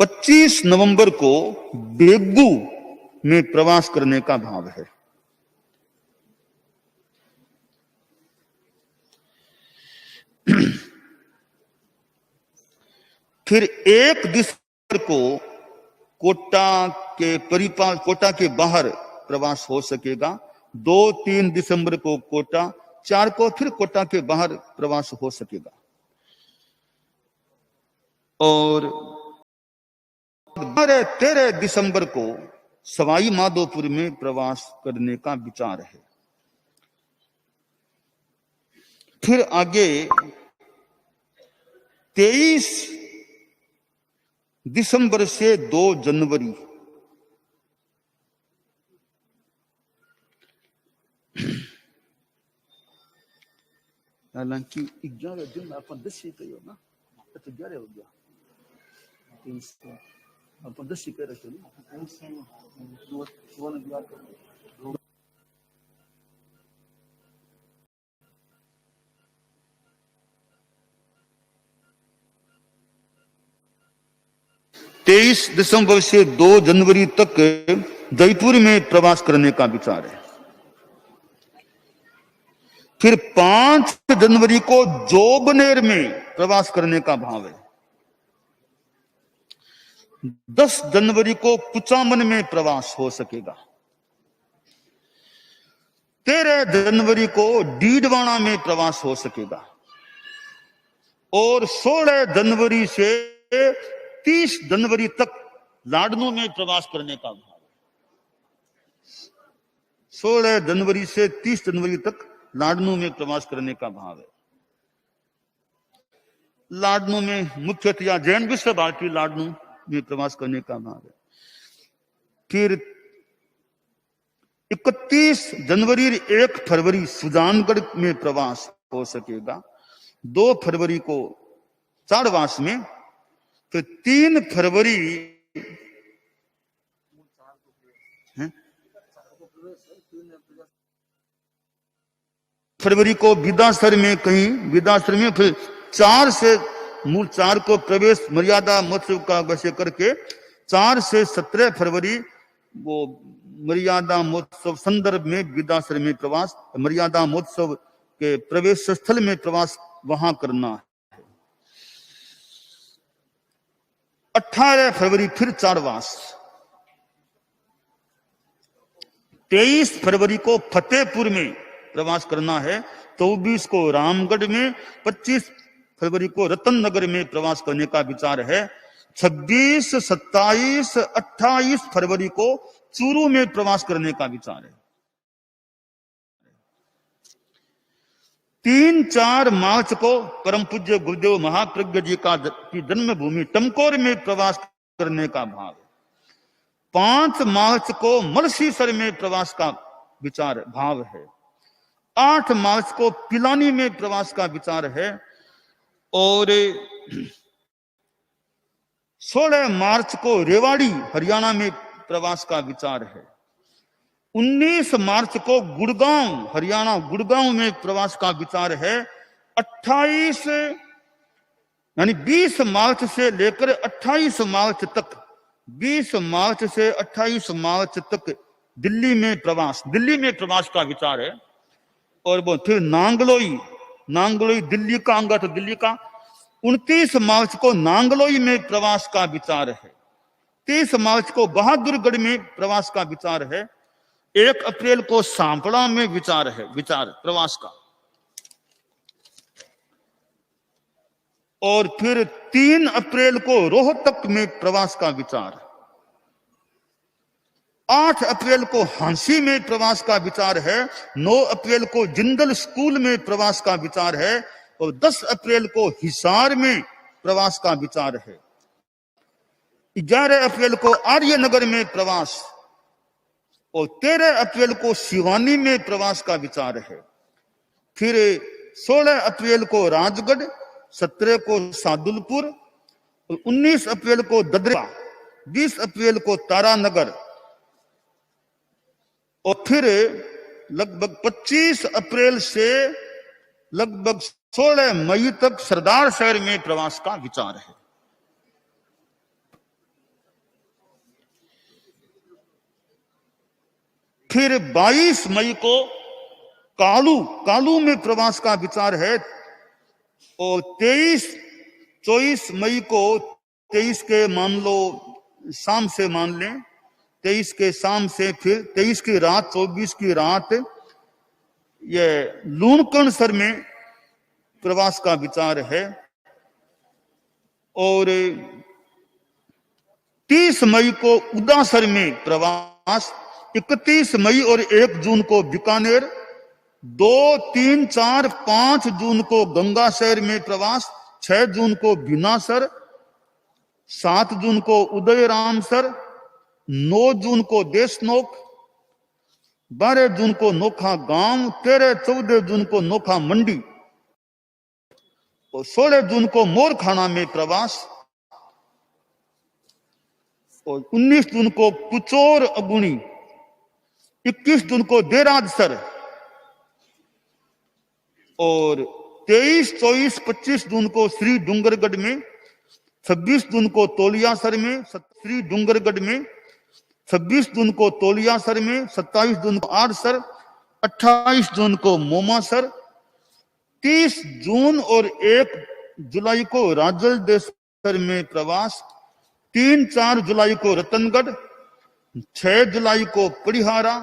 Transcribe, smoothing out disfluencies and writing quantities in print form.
25 नवंबर को बेगू में प्रवास करने का भाव है। फिर 1 दिसंबर को कोटा के बाहर प्रवास हो सकेगा। 2-3 दिसंबर को कोटा, 4 को फिर कोटा के बाहर प्रवास हो सकेगा। और 13 दिसंबर को सवाई माधोपुर में प्रवास करने का विचार है। फिर आगे 23 दिसंबर से 2 जनवरी हालांकि 11 दिन अपन 10 ही कहो ना, तो 11 हो गया, अपन 10 ही कह रहे थे ना। 23 दिसंबर से 2 जनवरी तक जयपुर में प्रवास करने का विचार है। फिर 5 जनवरी को जोबनेर में प्रवास करने का भाव है। 10 जनवरी को कुचामन में प्रवास हो सकेगा। 13 जनवरी को डीडवाना में प्रवास हो सकेगा। और 16 जनवरी से 30 जनवरी तक लाडनू में प्रवास करने का भाव है। 16 जनवरी से 30 जनवरी तक लाडनू में प्रवास करने का भाव है। लाडनू में मुख्यतया जैन विश्व भारती लाडनू में प्रवास करने का भाव है। फिर 31 जनवरी 1 फरवरी सुजानगढ़ में प्रवास हो सकेगा। 2 फरवरी को चारवास में। फिर 3 फरवरी को विदासर में कहीं, विदासर में। फिर 4 से मूल 4 को प्रवेश मर्यादा महोत्सव का वैसे करके 4 से 17 फरवरी वो मर्यादा महोत्सव संदर्भ में विदासर में प्रवास, मर्यादा महोत्सव के प्रवेश स्थल में प्रवास वहां करना है। 18 फरवरी फिर चारवास। 23 फरवरी को फतेहपुर में प्रवास करना है। 24 को रामगढ़ में। 25 फरवरी को रतन नगर में प्रवास करने का विचार है। 26, 27, 28 फरवरी को चूरू में प्रवास करने का विचार है। 3-4 मार्च को परम पूज्य गुरुदेव महाप्रज्ञ जी की जन्मभूमि टमकोर में प्रवास करने का भाव है। 5 मार्च को मलसीसर में प्रवास का विचार भाव है। 8 मार्च को पिलानी में प्रवास का विचार है। और 16 मार्च को रेवाड़ी हरियाणा में प्रवास का विचार है। 19 मार्च को गुड़गांव हरियाणा गुड़गांव में प्रवास का विचार है। 28 यानी 20 मार्च से लेकर 28 मार्च तक, 20 मार्च से 28 मार्च तक दिल्ली में प्रवास का विचार है। और वो फिर नांगलोई दिल्ली का अंग था, दिल्ली का। 29 मार्च को नांगलोई में प्रवास का विचार है। 30 मार्च को बहादुरगढ़ में प्रवास का विचार है। 1 अप्रैल को सांपड़ा में विचार प्रवास का। और फिर 3 अप्रैल को रोहतक में प्रवास का विचार। 8 अप्रैल को हांसी में प्रवास का विचार है। 9 अप्रैल को जिंदल स्कूल में प्रवास का विचार है। और 10 अप्रैल को हिसार में प्रवास का विचार है। 11 अप्रैल को आर्यनगर में प्रवास। और 13 अप्रैल को सिवानी में प्रवास का विचार है। फिर 16 अप्रैल को राजगढ़, 17 को सादुलपुर, 19 अप्रैल को ददरा, 20 अप्रैल को तारानगर। और फिर लगभग 25 अप्रैल से लगभग 16 मई तक सरदार शहर में प्रवास का विचार है। फिर 22 मई को कालू में प्रवास का विचार है। और 23-24 मई को 23 के मान लो शाम से मान लें, 23 के शाम से फिर 23 की रात 24 की रात ये लूणकरणसर में प्रवास का विचार है। और 30 मई को उदासर में प्रवास, 31 मई और 1 जून को बीकानेर, 2, 3, 4, 5 जून को गंगाशहर में प्रवास, 6 जून को भिनासर, 7 जून को उदयरामसर, 9 जून को देशनोक, 12 जून को नोखा गांव, 13-14 जून को नोखा मंडी और 16 जून को मोरखाना में प्रवास और 19 जून को कुचोर अगुणी, 21 जून को देरादसर और 23, 24, 25 जून को श्री डूंगरगढ़ में, 26 जून को तोलियासर में, श्री डूंगरगढ़ में, 26 जून को तोलियासर में, 27 जून को आड़सर, 28 जून को मोमासर, 30 जून और 1 जुलाई को राजलदेसर में प्रवास, 3-4 जुलाई को रतनगढ़, 6 जुलाई को पड़िहारा